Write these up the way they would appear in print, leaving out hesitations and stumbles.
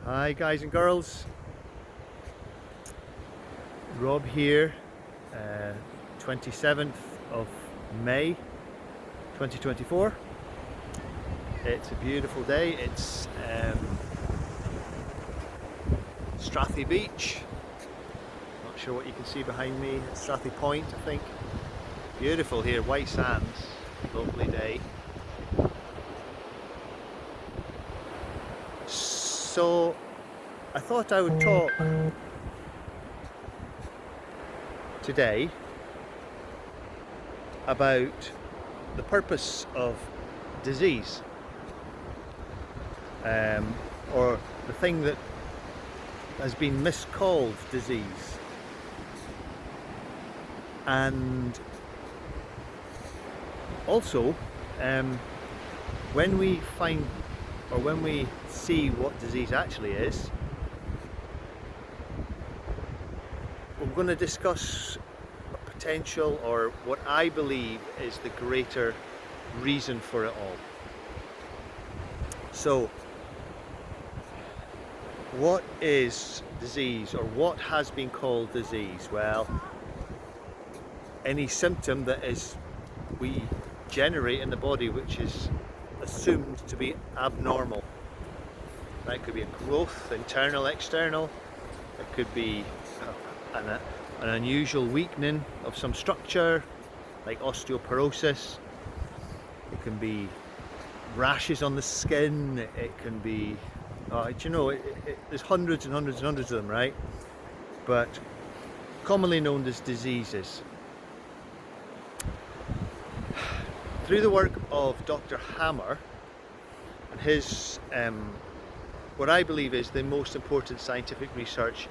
Hi guys and girls, Rob here, 27th of May 2024. It's a beautiful day. It's Strathy Beach. Not sure what you can see behind me. It's Strathy Point, I think. Beautiful here, white sands, lovely day. So I thought I would talk today about the purpose of disease, or the thing that has been miscalled disease. And also, when we find, or when we see what disease actually is, we're going to discuss a potential, or what I believe is the greater reason for it all. So, what is disease, or what has been called disease? Well, any symptom that we generate in the body which is assumed to be abnormal. That could be a growth, internal, external. It could be an unusual weakening of some structure, like osteoporosis. It can be rashes on the skin. It can be, there's hundreds and hundreds and hundreds of them, right? But commonly known as diseases. Through the work of Dr. Hammer and his, what I believe is the most important scientific research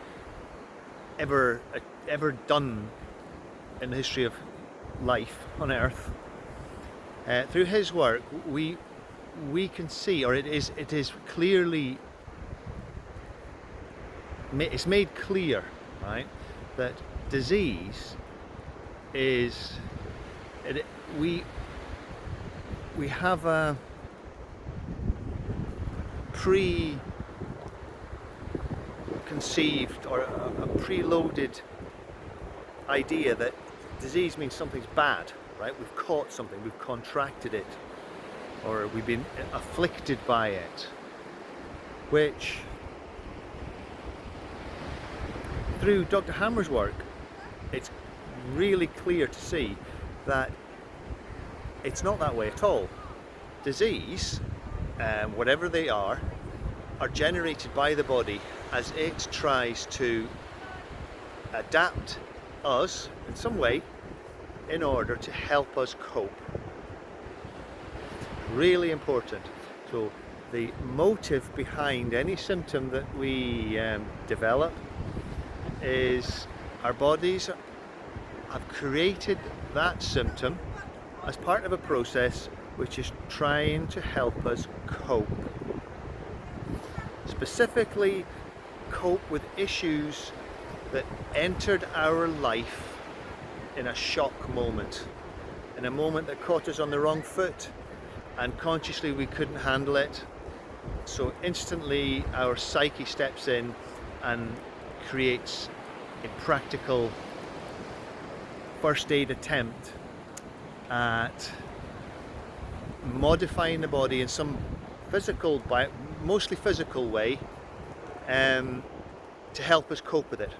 ever done in the history of life on Earth. Through his work, we can see, or it is clearly, it's made clear, right, that disease is, we have a preconceived or a preloaded idea that disease means something's bad, right? We've caught something, we've contracted it, or we've been afflicted by it, which through Dr. Hammer's work, it's really clear to see that it's not that way at all. Disease, whatever they are generated by the body as it tries to adapt us in some way in order to help us cope. Really important. So the motive behind any symptom that we develop is our bodies have created that symptom as part of a process which is trying to help us cope. Specifically, cope with issues that entered our life in a shock moment, in a moment that caught us on the wrong foot, and consciously we couldn't handle it. So instantly our psyche steps in and creates a practical first aid attempt at modifying the body in some physical, mostly physical way, to help us cope with it.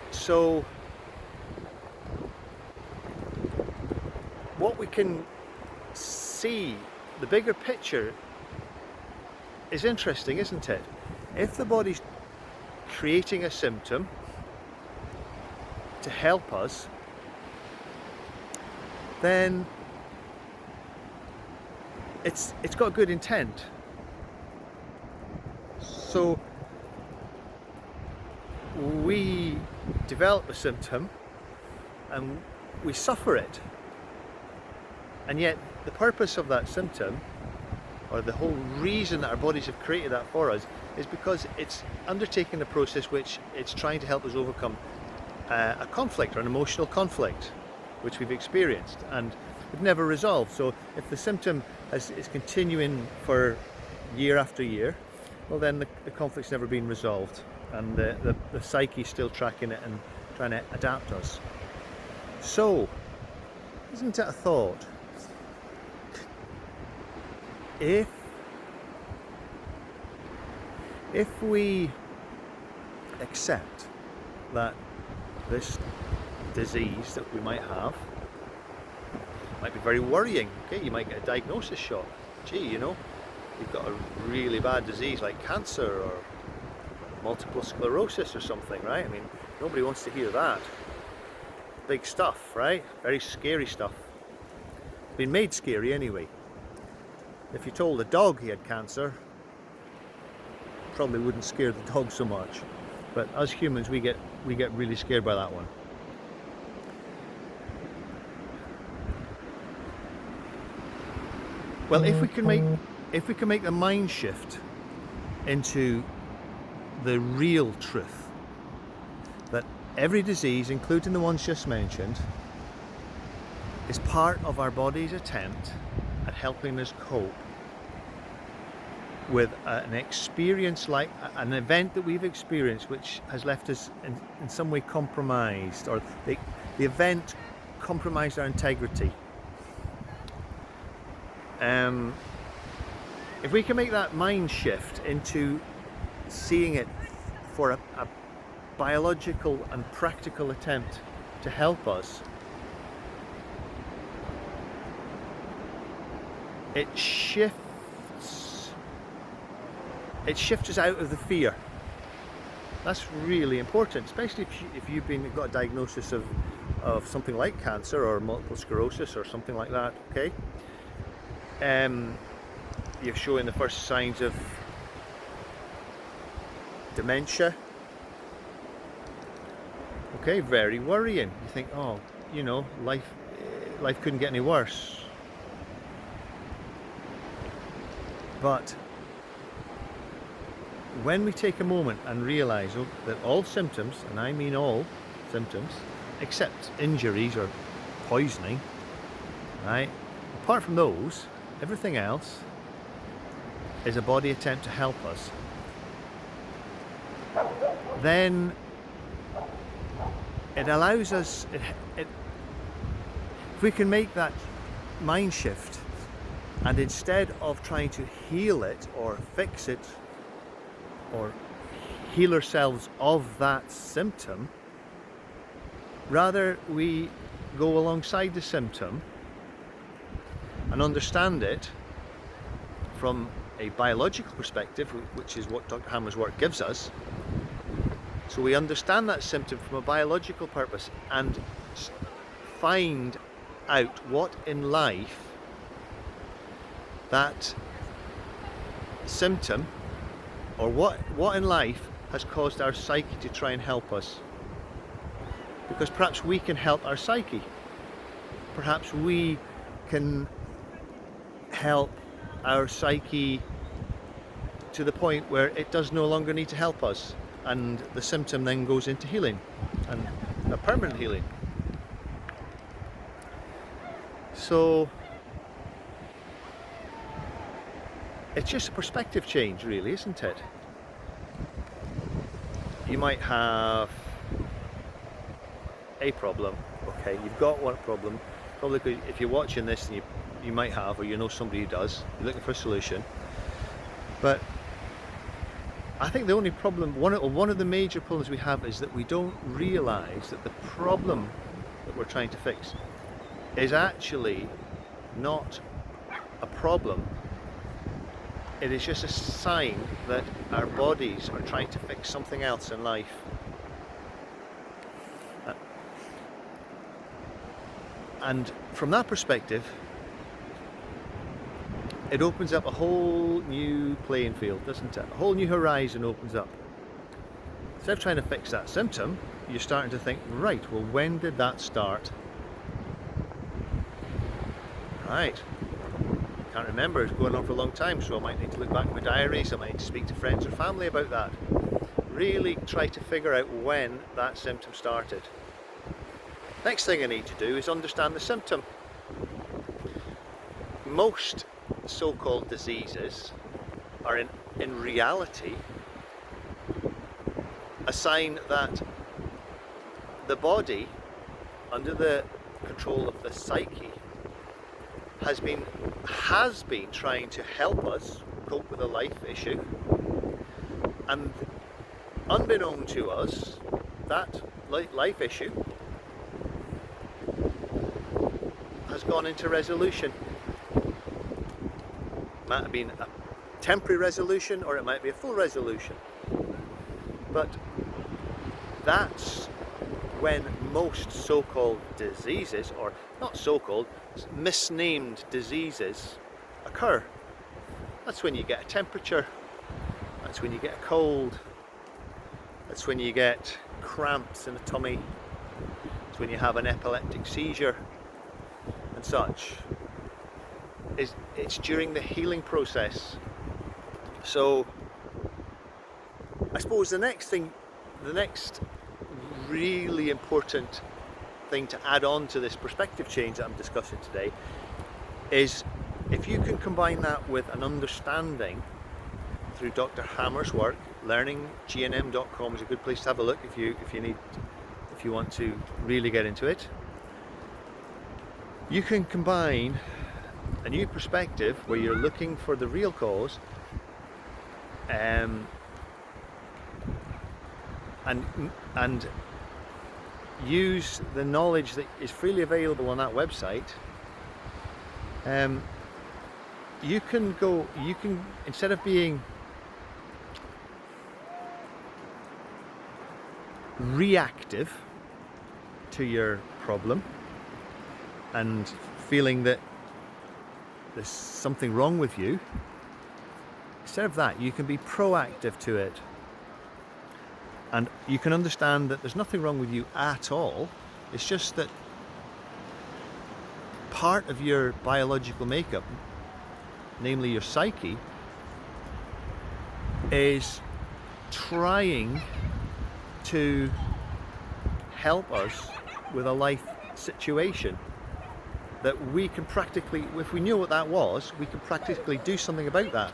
So what we can see, the bigger picture, is interesting, isn't it? If the body's creating a symptom to help us, then it's got good intent. So we develop a symptom and we suffer it, and yet the purpose of that symptom, or the whole reason that our bodies have created that for us, is because it's undertaking a process which it's trying to help us overcome a conflict, or an emotional conflict which we've experienced and we've never resolved. So if the symptom is continuing for year after year, well then the conflict's never been resolved, and the psyche's still tracking it and trying to adapt us. So, isn't it a thought? If we accept that this disease that we might have might be very worrying, okay, you might get a diagnosis shot. Gee, you know, you've got a really bad disease like cancer or multiple sclerosis or something, right? I mean, nobody wants to hear that. Big stuff, right? Very scary stuff. Been made scary anyway. If you told a dog he had cancer, probably wouldn't scare the dog so much. But as humans, we get really scared by that one. Well, if we can make the mind shift into the real truth that every disease, including the ones just mentioned, is part of our body's attempt at helping us cope with an experience, like an event that we've experienced which has left us in some way compromised, or the event compromised our integrity. If we can make that mind shift into seeing it for a biological and practical attempt to help us, it shifts us out of the fear. That's really important, especially if you've got a diagnosis of something like cancer or multiple sclerosis or something like that, okay? You're showing the first signs of dementia. Okay, very worrying. You think, oh, you know, life couldn't get any worse. But when we take a moment and realise that all symptoms, and I mean all symptoms, except injuries or poisoning, right? Apart from those, everything else is a body attempt to help us. Then it allows us, if we can make that mind shift, and instead of trying to heal it or fix it or heal ourselves of that symptom, rather we go alongside the symptom and understand it from a biological perspective, which is what Dr. Hammer's work gives us. So we understand that symptom from a biological purpose and find out what in life that symptom, or what in life has caused our psyche to try and help us. Because perhaps we can help our psyche. Perhaps we can help our psyche to the point where it does no longer need to help us, and the symptom then goes into healing, and a permanent healing. So it's just a perspective change, really, isn't it? You might have a problem, okay, you've got one problem, probably if you're watching this, and you might have, or you know somebody who does, you're looking for a solution. But I think the only problem, one of the major problems we have, is that we don't realise that the problem that we're trying to fix is actually not a problem. It is just a sign that our bodies are trying to fix something else in life. And from that perspective, it opens up a whole new playing field, doesn't it? A whole new horizon opens up. Instead of trying to fix that symptom, you're starting to think, right, well, when did that start? Right. Can't remember, it's going on for a long time, so I might need to look back at my diaries, I might need to speak to friends or family about that. Really try to figure out when that symptom started. Next thing I need to do is understand the symptom. Most so-called diseases are in reality a sign that the body, under the control of the psyche, has been trying to help us cope with a life issue, and unbeknown to us, that life issue has gone into resolution. It might have been a temporary resolution, or it might be a full resolution, but that's when most so-called diseases, or not so-called, misnamed diseases occur. That's when you get a temperature, that's when you get a cold, that's when you get cramps in the tummy, it's when you have an epileptic seizure and such. It's during the healing process. So I suppose the next really important thing to add on to this perspective change that I'm discussing today is, if you can combine that with an understanding through Dr. Hammer's work. LearningGNM.com is a good place to have a look if you want to really get into it. You can combine a new perspective where you're looking for the real cause, and use the knowledge that is freely available on that website. You can instead of being reactive to your problem and feeling that there's something wrong with you, instead of that, you can be proactive to it. And you can understand that there's nothing wrong with you at all. It's just that part of your biological makeup, namely your psyche, is trying to help us with a life situation that we can practically, if we knew what that was, we can practically do something about that.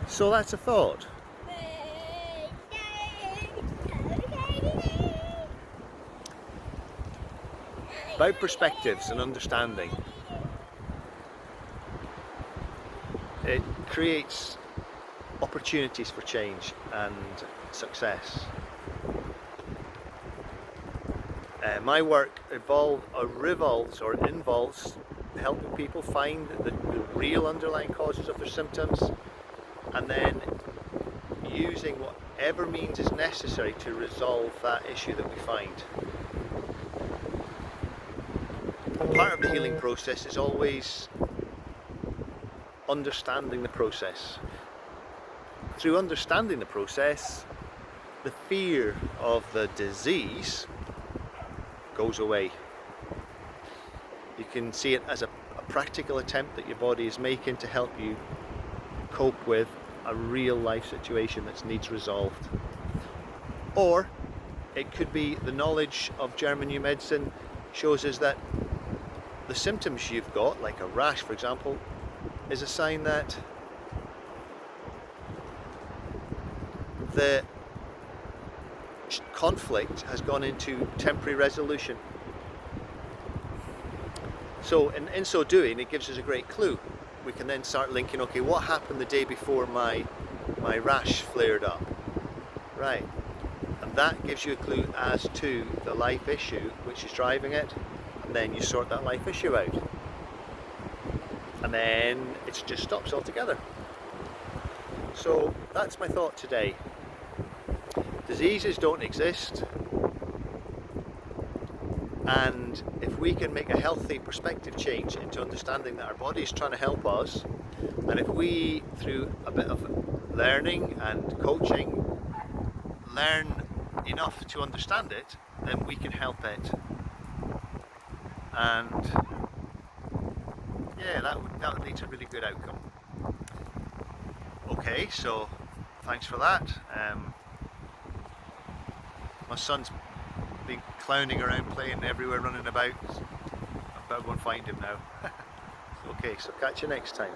So that's a thought. About perspectives and understanding. It creates opportunities for change and success. My work involves helping people find the real underlying causes of their symptoms, and then using whatever means is necessary to resolve that issue that we find. Part of the healing process is always understanding the process. Through understanding the process, the fear of the disease goes away. You can see it as a practical attempt that your body is making to help you cope with a real life situation that needs resolved. Or it could be the knowledge of German New Medicine shows us that the symptoms you've got, like a rash for example, is a sign that the conflict has gone into temporary resolution. So in so doing, it gives us a great clue. We can then start linking, okay, what happened the day before my rash flared up? Right. And that gives you a clue as to the life issue which is driving it, and then you sort that life issue out. And then it just stops altogether. So that's my thought today. Diseases don't exist, and if we can make a healthy perspective change into understanding that our body is trying to help us, and if we, through a bit of learning and coaching, learn enough to understand it, then we can help it. And yeah, that would lead to a really good outcome. Okay, so thanks for that. My son's been clowning around, playing everywhere, running about. better go and find him now. Okay, so catch you next time.